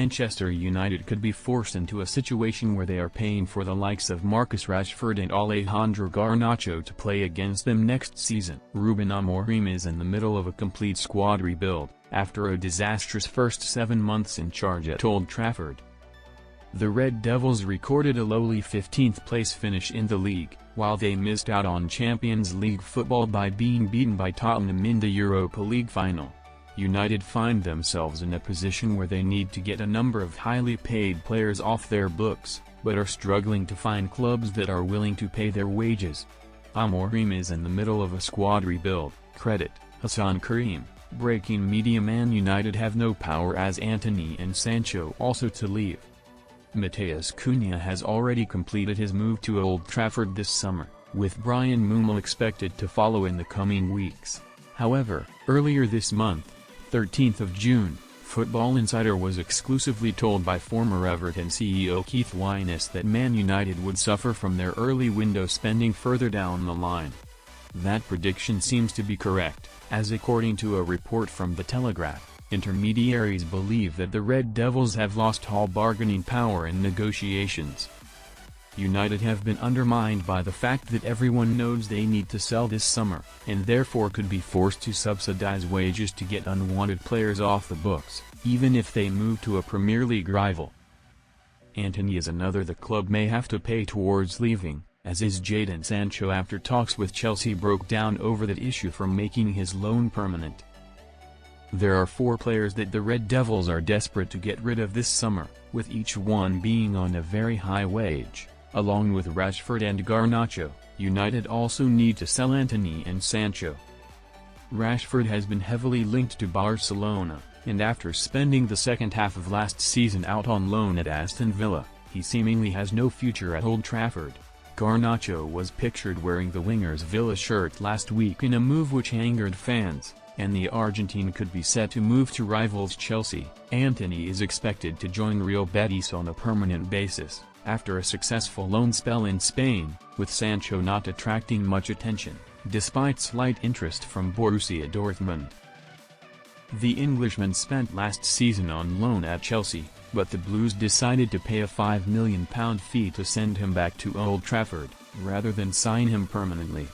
Manchester United could be forced into a situation where they are paying for the likes of Marcus Rashford and Alejandro Garnacho to play against them next season. Ruben Amorim is in the middle of a complete squad rebuild, after a disastrous first 7 months in charge at Old Trafford. The Red Devils recorded a lowly 15th place finish in the league, while they missed out on Champions League football by being beaten by Tottenham in the Europa League final. United find themselves in a position where they need to get a number of highly paid players off their books, but are struggling to find clubs that are willing to pay their wages. Amorim is in the middle of a squad rebuild. Credit Hassan Karim. Breaking media: Man United have no power as Antony and Sancho also to leave. Matheus Cunha has already completed his move to Old Trafford this summer, with Brian Moumel expected to follow in the coming weeks. However, earlier this month, 13th of June, Football Insider was exclusively told by former Everton CEO Keith Wyness that Man United would suffer from their early window spending further down the line. That prediction seems to be correct, as according to a report from The Telegraph, intermediaries believe that the Red Devils have lost all bargaining power in negotiations. United have been undermined by the fact that everyone knows they need to sell this summer, and therefore could be forced to subsidize wages to get unwanted players off the books, even if they move to a Premier League rival. Antony is another the club may have to pay towards leaving, as is Jadon Sancho after talks with Chelsea broke down over that issue from making his loan permanent. There are 4 players that the Red Devils are desperate to get rid of this summer, with each one being on a very high wage. Along with Rashford and Garnacho, United also need to sell Antony and Sancho. Rashford has been heavily linked to Barcelona, and after spending the second half of last season out on loan at Aston Villa, he seemingly has no future at Old Trafford. Garnacho was pictured wearing the winger's Villa shirt last week in a move which angered fans, and the Argentine could be set to move to rivals Chelsea. Antony is expected to join Real Betis on a permanent basis, after a successful loan spell in Spain, with Sancho not attracting much attention, despite slight interest from Borussia Dortmund. The Englishman spent last season on loan at Chelsea, but the Blues decided to pay a £5 million fee to send him back to Old Trafford, rather than sign him permanently.